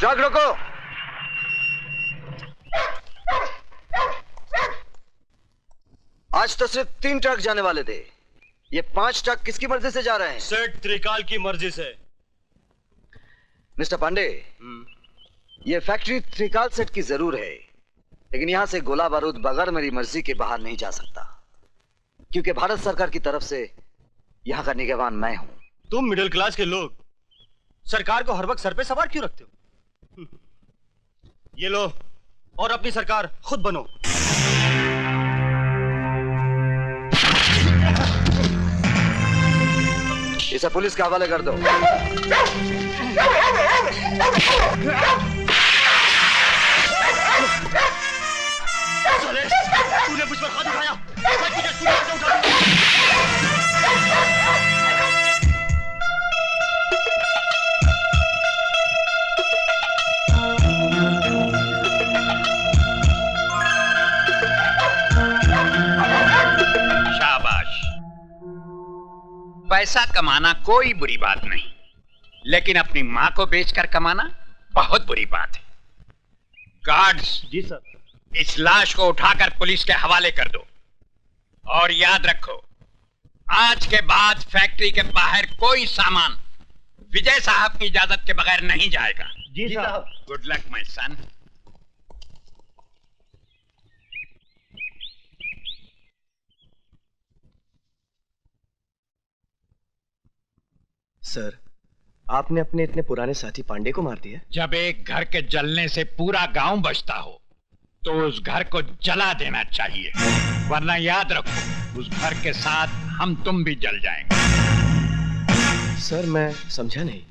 Truck रोको। आज तो सिर्फ 3 ट्रक जाने वाले थे, ये 5 ट्रक किसकी मर्जी से जा रहे हैं? सेठ त्रिकाल की मर्जी से। मिस्टर पांडे, ये फैक्ट्री त्रिकाल सेठ की जरूर है, लेकिन यहां से गोला बारूद बगैर मेरी मर्जी के बाहर नहीं जा सकता, क्योंकि भारत सरकार की तरफ से यहां का निगरान मैं हूं। तुम मिडिल क्लास के लोग सरकार को हर वक्त सर पे सवार क्यों रखते हो? ये लो और अपनी सरकार खुद बनो। इसे पुलिस के हवाले कर दो। तूने मुझ पर हाथ उठाया, उठा। पैसा कमाना कोई बुरी बात नहीं, लेकिन अपनी मां को बेचकर कमाना बहुत बुरी बात है। गार्ड्स, जी सर। इस लाश को उठाकर पुलिस के हवाले कर दो, और याद रखो, आज के बाद फैक्ट्री के बाहर कोई सामान विजय साहब की इजाजत के बगैर नहीं जाएगा। जी साहब। Good luck my son. Sir, आपने अपने इतने पुराने साथी पांडे को मार दिया? जब एक घर के जलने से पूरा गांव बचता हो तो उस घर को जला देना चाहिए, वरना याद रखो उस घर के साथ हम तुम भी जल जाएंगे। सर, मैं समझा नहीं।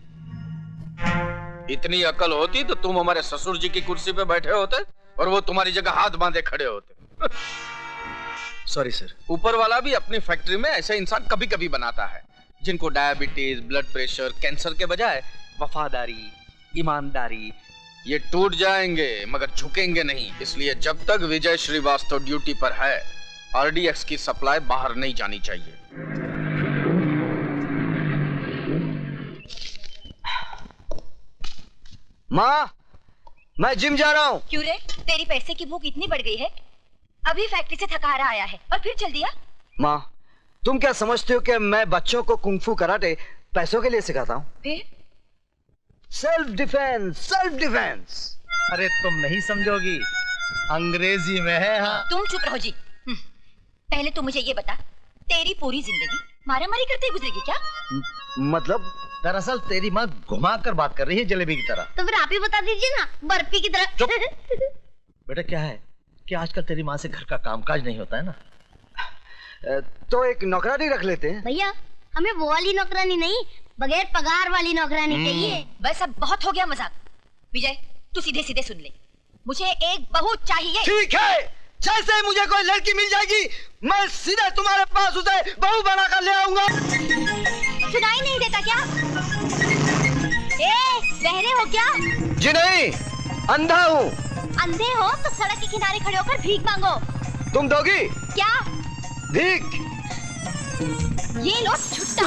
इतनी अकल होती तो तुम हमारे ससुर जी की कुर्सी पे बैठे होते और वो तुम्हारी जगह हाथ बांधे खड़े होते। Sorry sir. ऊपर वाला भी अपनी फैक्ट्री में ऐसे इंसान कभी कभी बनाता है जिनको डायबिटीज, ब्लड प्रेशर, कैंसर के बजाय वफादारी, ईमानदारी, ये टूट जाएंगे मगर झुकेंगे नहीं। इसलिए जब तक विजय श्रीवास्तव ड्यूटी पर है, आरडीएक्स की सप्लाई बाहर नहीं जानी चाहिए। माँ, मैं जिम जा रहा हूँ। क्यों रे? तेरी पैसे की भूख इतनी बढ़ गई है? अभी फैक्ट्री से थका हारा आया है और फिर चल दिया? माँ, तुम क्या समझते हो कि मैं बच्चों को कुंफू कराटे पैसों के लिए सिखाता हूँ? फिर? Self defence, self defence. अरे तुम नहीं समझोगी, अंग्रेजी में है। हाँ। तुम चुप रहो जी। पहले तो मुझे ये बता, तेरी पूरी जिंदगी मारामारी करते ही गुजरेगी क्या? मतलब? दरअसल तेरी माँ घुमा कर बात कर रही है जलेबी की तरह। तो फिर आप ही बता दीजिए ना, बर्फी की तरह। चुप। बेटा क्या है कि आजकल तेरी माँ से घर का कामकाज नहीं होता है ना। तो एक नौकरानी रख लेते हैं। भैया, हमें वो वाली नौकरानी नहीं, बगैर पगार वाली नौकरानी चाहिए। बस अब बहुत हो गया मजाक। विजय, तू सीधे सीधे सुन ले, मुझे एक बहू चाहिए। ठीक है, जैसे मुझे कोई लड़की मिल जाएगी, मैं सीधे तुम्हारे पास उसे बहू बनाकर ले आऊंगा। सुनाई नहीं देता क्या? बहरे हो क्या? जी नहीं, अंधा हूँ। अंधे हो तो सड़क के किनारे खड़े होकर भीख मांगो। तुम दोगी? क्या? भीख। ये लो छुट्टा।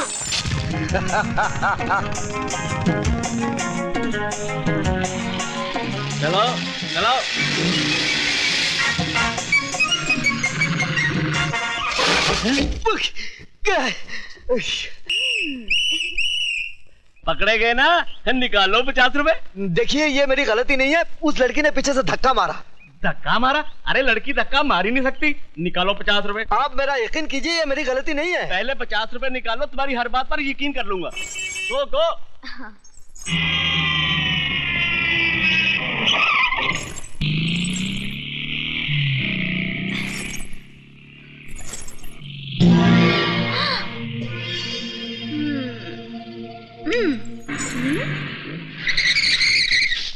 चलो चलो। पकड़े गए ना, निकालो 50 रुपए। देखिए, ये मेरी गलती नहीं है, उस लड़की ने पीछे से धक्का मारा। धक्का मारा? अरे लड़की धक्का मार ही नहीं सकती। निकालो 50 रुपए। आप मेरा यकीन कीजिए, ये मेरी गलती नहीं है। पहले 50 रुपए निकालो, तुम्हारी हर बात पर यकीन कर लूंगा। गो।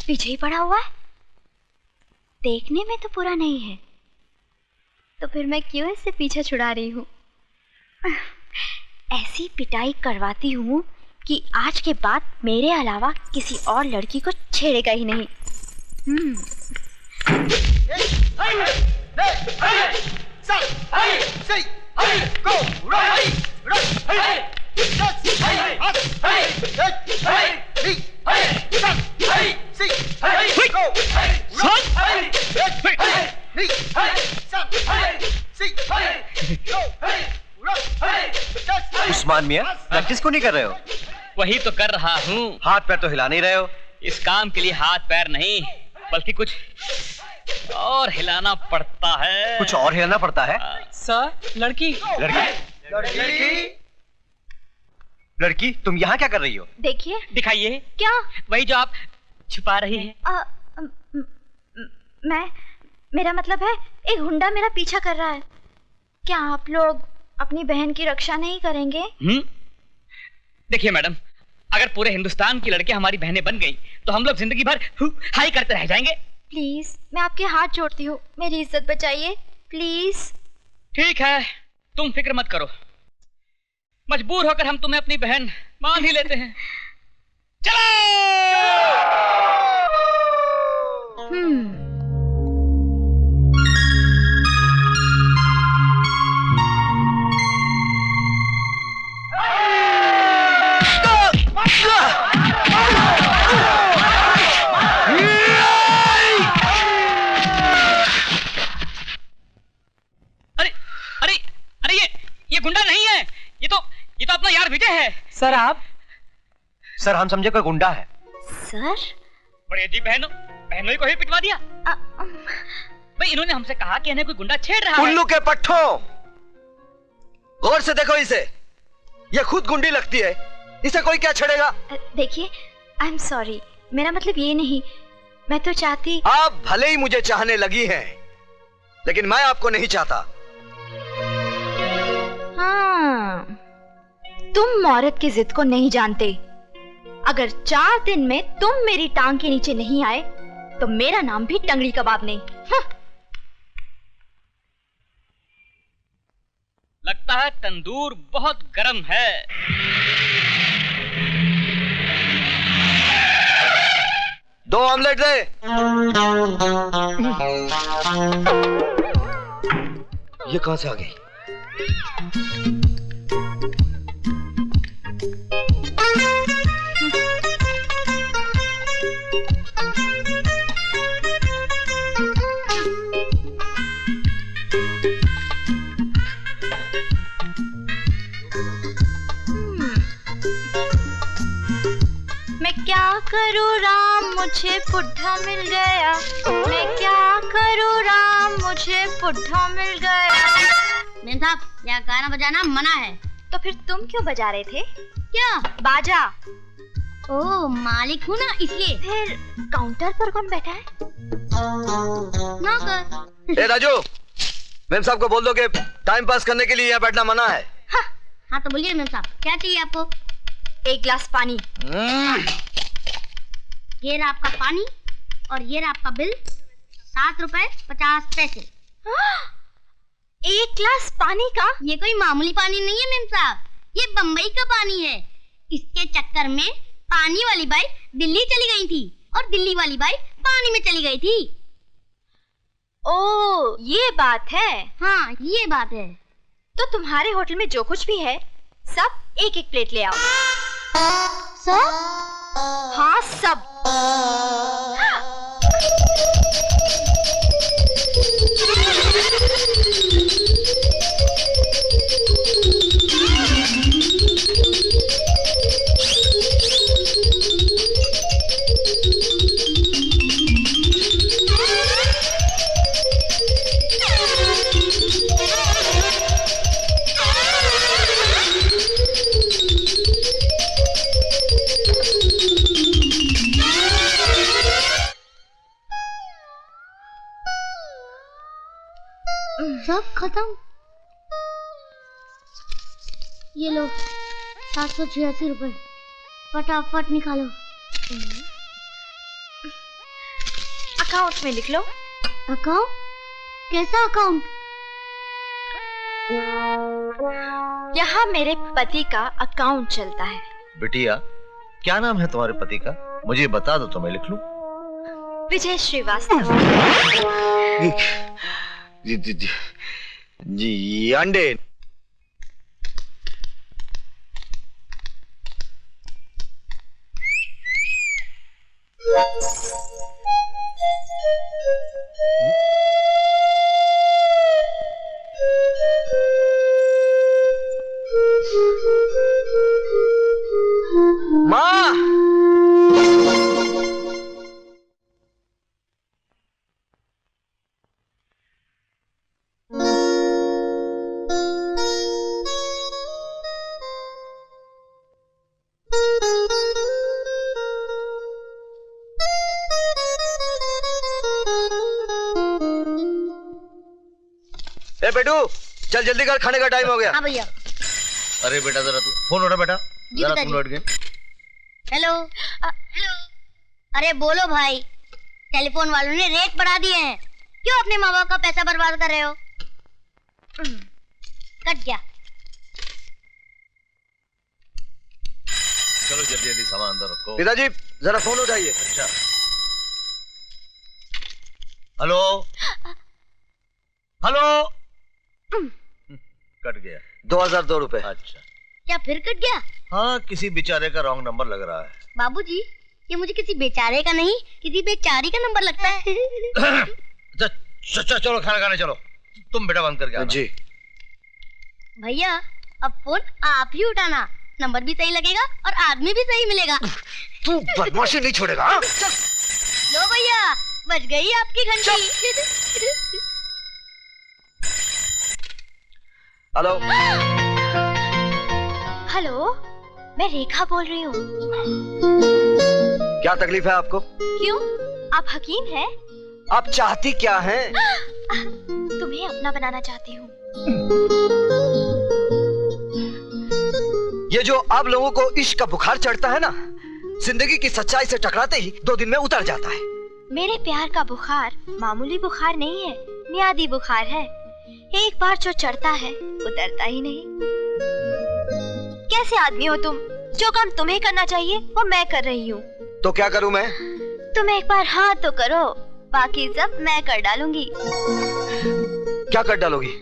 पीछे ही पड़ा हुआ है, देखने में तो पूरा नहीं है, तो फिर मैं क्यों इससे पीछा छुड़ा रही हूँ? ऐसी पिटाई करवाती हूँ कि आज के बाद मेरे अलावा किसी और लड़की को छेड़ेगा ही नहीं। उस्मान मियां, प्रैक्टिस को नहीं कर रहे हो? वही तो कर रहा हूँ। हाथ पैर तो हिला नहीं रहे हो। इस काम के लिए हाथ पैर नहीं, बल्कि कुछ और हिलाना पड़ता है। कुछ और हिलाना पड़ता है? सर, लड़की। लड़की, तुम यहाँ क्या कर रही हो? देखिए। दिखाइए। क्या? वही जो आप छुपा रही हैं। मेरा मतलब है, एक गुंडा मेरा पीछा कर रहा है। क्या आप लोग अपनी बहन की रक्षा नहीं करेंगे? देखिए मैडम, अगर पूरे हिंदुस्तान की लड़कियां हमारी बहनें बन गई तो हम लोग जिंदगी भर हाई करते रह जाएंगे। प्लीज, मैं आपके हाथ जोड़ती हूँ, मेरी इज्जत बचाइए प्लीज। ठीक है, तुम फिक्र मत करो, मजबूर होकर हम तुम्हें अपनी बहन मान ही लेते हैं। चलो! ये गुंडा नहीं है, ये तो अपना यार विजय है। सर आप? सर हम समझे कोई गुंडा है। सर? बड़े अजीब, बहनों को ही पिटवा दिया। भाई इन्होंने हमसे कहा कि इन्हें कोई गुंडा छेड़ रहा है। उल्लू के पट्टों, गौर से देखो इसे, ये खुद गुंडी लगती है, इसे कोई क्या छेड़ेगा? देखिए, आई एम सॉरी, मेरा मतलब ये नहीं, मैं तो चाहती। आप भले ही मुझे चाहने लगी हैं, लेकिन मैं आपको नहीं चाहता। हाँ, तुम औरत की जिद को नहीं जानते। अगर 4 दिन में तुम मेरी टांग के नीचे नहीं आए तो मेरा नाम भी टंगड़ी कबाब नहीं। लगता है तंदूर बहुत गर्म है। दो ऑमलेट दे। ये कहां से आ गई? मैं क्या करूँ राम, मुझे बुढ़ा मिल गया। मैं क्या करूँ राम, मुझे बुढ़ा मिल गया। मेम साहब, यहाँ गाना बजाना मना है। तो फिर तुम क्यों बजा रहे थे? क्या? बाजा। ओह, मालिक हूँ ना इसलिए। फिर काउंटर पर कौन बैठा है? नौकर। ए राजू, मेम साहब को बोल दो कि टाइम पास करने के लिए यहाँ बैठना मना है। हाँ तो बोलिए मेम साहब, क्या चाहिए आपको? 1 गिलास पानी। ये रहा आपका पानी और ये रहा आपका बिल, 7 रुपए 50 पैसे। 1 गिलास पानी का? ये कोई मामूली पानी नहीं है मेम साहब, ये बम्बई का पानी है। इसके चक्कर में पानी वाली बाई दिल्ली चली गई थी और दिल्ली वाली बाई पानी में चली गई थी। ओह, ये बात है। हाँ, ये बात है। तो तुम्हारे होटल में जो कुछ भी है सब 1-1 प्लेट ले आओ। सब? हाँ, सब। सब खत्म। ये लो 786 रुपए, फटाफट निकालो। अकाउंट में लिख लो। अकाउंट? कैसा अकाउंट? यहाँ मेरे पति का अकाउंट चलता है। बिटिया, क्या नाम है तुम्हारे पति का? मुझे बता दो तो मैं लिख लूं। विजय श्रीवास्तव। जी अंडे। ए बेटू चल जल्दी कर, खाने का टाइम हो गया। हाँ भैया। अरे बेटा जरा तू फोन उठा बेटा, जी जरा पिताजी। तू लौट गए। Hello hello. अरे बोलो भाई, टेलीफोन वालों ने रेट बढ़ा दिए हैं, क्यों अपने माँ बाप का पैसा बर्बाद कर रहे हो? कट गया। चलो जल्दी जल्दी सामान अंदर रखो। पिताजी जरा फोन उठाइए। अच्छा हेलो हेलो। कट गया। 2002 रुपए। अच्छा क्या फिर कट गया? हाँ, किसी बेचारे का रॉन्ग नंबर लग रहा है। बाबूजी, ये मुझे किसी बेचारे का नहीं, किसी बेचारी का नंबर लगता है। चलो खाना खाने चलो। तुम बेटा बंद करके आना। जी भैया अब फोन आप ही उठाना, नंबर भी सही लगेगा और आदमी भी सही मिलेगा। तू बदमाशी नहीं छोड़ेगा। हाँ? लो भैया, बज गई आपकी घंटी। हेलो हेलो, मैं रेखा बोल रही हूँ। क्या तकलीफ है आपको? क्यों, आप हकीम हैं? आप चाहती क्या हैं? तुम्हें अपना बनाना चाहती हूँ। ये जो आप लोगों को इश्क का बुखार चढ़ता है ना, जिंदगी की सच्चाई से टकराते ही 2 दिन में उतर जाता है। मेरे प्यार का बुखार मामूली बुखार नहीं है, मियादी बुखार है। एक बार जो चढ़ता है उतरता ही नहीं। कैसे आदमी हो तुम? जो काम तुम्हें करना चाहिए वो मैं कर रही हूँ। तो क्या करूं मैं? तुम एक बार हाँ तो करो, बाकी सब मैं कर डालूंगी। क्या कर डालोगी?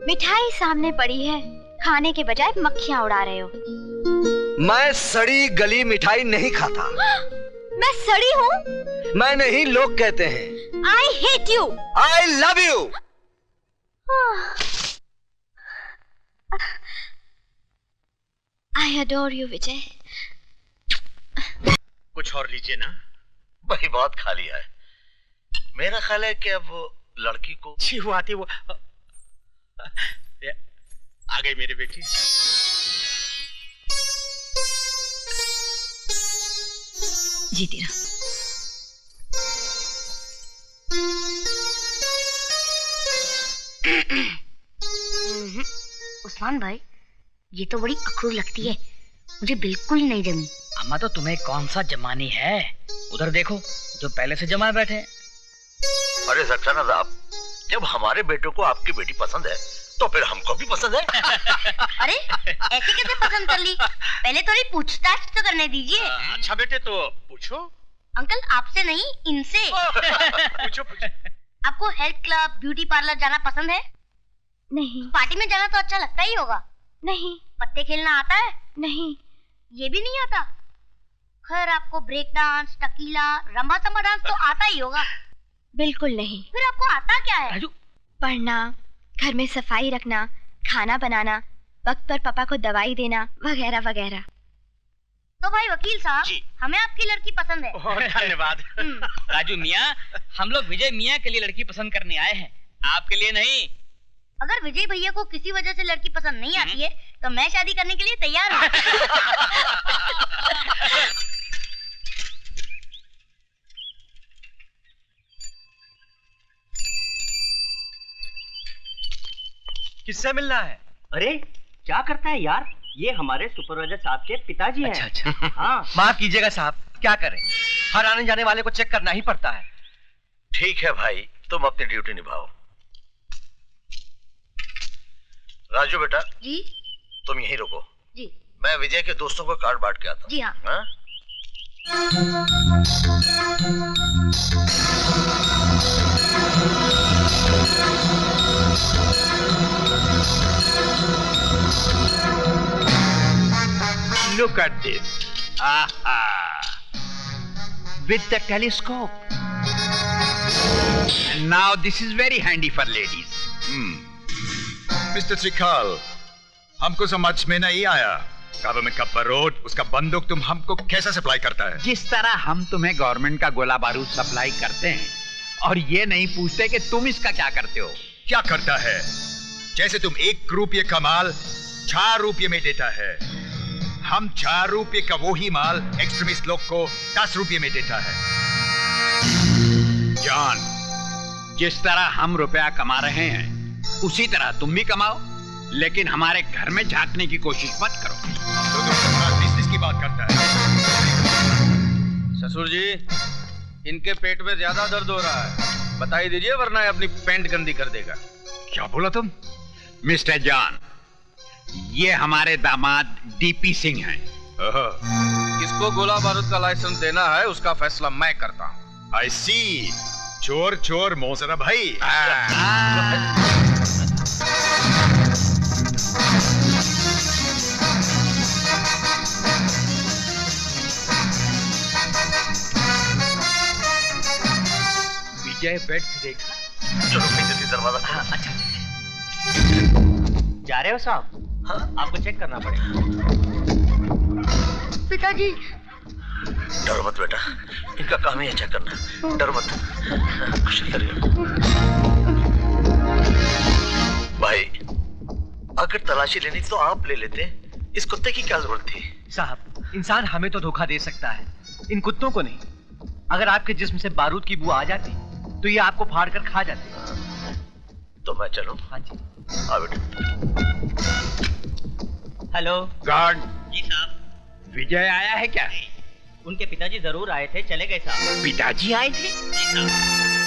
मिठाई सामने पड़ी है, खाने के बजाय मक्खियाँ उड़ा रहे हो। मैं सड़ी गली मिठाई नहीं खाता। मैं सड़ी हूँ? मैं नहीं, लोग कहते हैं। I hate you। I love you। I adore you, विजय। कुछ और लीजिए ना। वही बहुत खा लिया है। मेरा ख्याल है कि अब लड़की को जी वो आती वो आ गई मेरी बेटी। जीती रहो। उस्मान भाई, ये तो बड़ी अखरूर लगती है, मुझे बिल्कुल नहीं जमी। अम्मा तो तुम्हें कौन सा जमानी है? उधर देखो जो पहले से जमाए बैठे हैं। अरे सक्सेना साहब, जब हमारे बेटों को आपकी बेटी पसंद है तो फिर हमको भी पसंद है। अरे ऐसे कैसे पसंद कर ली? पहले थोड़ी पूछताछ तो करने दीजिए। अच्छा बेटे तो पूछो। अंकल आपसे नहीं, इनसे। पूछो पूछो। आपको हेल्थ क्लब, ब्यूटी पार्लर जाना पसंद है? नहीं। पार्टी में जाना तो अच्छा लगता ही होगा। नहीं। पत्ते खेलना आता है? नहीं। ये भी नहीं आता? खैर आपको break dance, tequila, rumba samba dance तो आता ही होगा। बिल्कुल नहीं। फिर आपको आता क्या है? राजू, पढ़ना, घर में सफाई रखना, खाना बनाना, वक्त पर पापा को दवाई देना, वगैरह वगैरह। तो भाई वकील साहब, जी। हमें आपकी लड़की पसंद है। बहुत धन्यवाद। राजू मियाँ, हम लोग विजय मियाँ के लिए लड़की पसंद करने आए हैं, आपके लिए नहीं। अगर विजय भैया को किसी वजह से लड़की पसंद नहीं आती है तो मैं शादी करने के लिए तैयार हूँ। किससे मिलना है? अरे क्या करता है यार, ये हमारे सुपरवाइजर साहब के पिताजी हैं। अच्छा हाँ। माफ कीजिएगा साहब, क्या करें, हर आने जाने वाले को चेक करना ही पड़ता है। ठीक है भाई, तुम अपनी ड्यूटी निभाओ। राजू बेटा, जी तुम यहीं रुको, जी मैं विजय के दोस्तों को कार्ड बांट के आता हूँ। जी हाँ। हाँ? Look at this. Aha. With the telescope. And now this is very handy for ladies. Mister त्रिकाल, हमको समझ में नहीं आया, गवर्नमेंट का बारूद, उसका बंदूक तुम हमको कैसे सप्लाई करता है? जिस तरह हम तुम्हें गवर्नमेंट का गोला बारूद सप्लाई करते हैं और ये नहीं पूछते कि तुम इसका क्या करते हो। क्या करता है? जैसे तुम 1 रुपये का माल 4 रुपये में देता है, हम 4 रुपये का वही माल एक्सट्रीमिस्ट लोग को 10 रुपये में देता है। जॉन, जिस तरह हम रुपया कमा रहे हैं उसी तरह तुम भी कमाओ, लेकिन हमारे घर में झांकने की कोशिश मत करो। तो तुम सरकार बिजनेस की बात करता है। ससुर जी, इनके पेट में ज्यादा दर्द हो रहा है, बता ही दीजिए वरना ये अपनी पैंट गंदी कर देगा। क्या बोला तुम? मिस्टर जॉन, ये हमारे दामाद डीपी सिंह हैं। किसको गोला बारूद का लाइसेंस देना है उसका फैसला मैं करता हूँ। आई सी, चोर चोर मोहसरा भाई। विजय बेड से देखा। चलो पीछे से दरवाजा खोलो। हाँ, अच्छा। जा रहे हो साहब? हाँ, आपको चेक करना पड़ेगा। पिताजी। डरो मत बेटा, इनका काम ही है चेक करना। डरो मत, कुछ नहीं करेगा। भाई, अगर तलाशी लेनी तो आप ले लेते, इस कुत्ते की क्या जरूरत थी? साहब, इंसान हमें तो धोखा दे सकता है, इन कुत्तों को नहीं। अगर आपके जिस्म से बारूद की बू आ जाती तो ये आपको फाड़ कर खा जाते। तो मैं चलूं? हाँ जी। आ बेटा। हेलो गार्ड जी साहब। विजय आया है क्या? उनके पिताजी जरूर आए थे, चले गए साहब। पिताजी आए थे? जी साहब।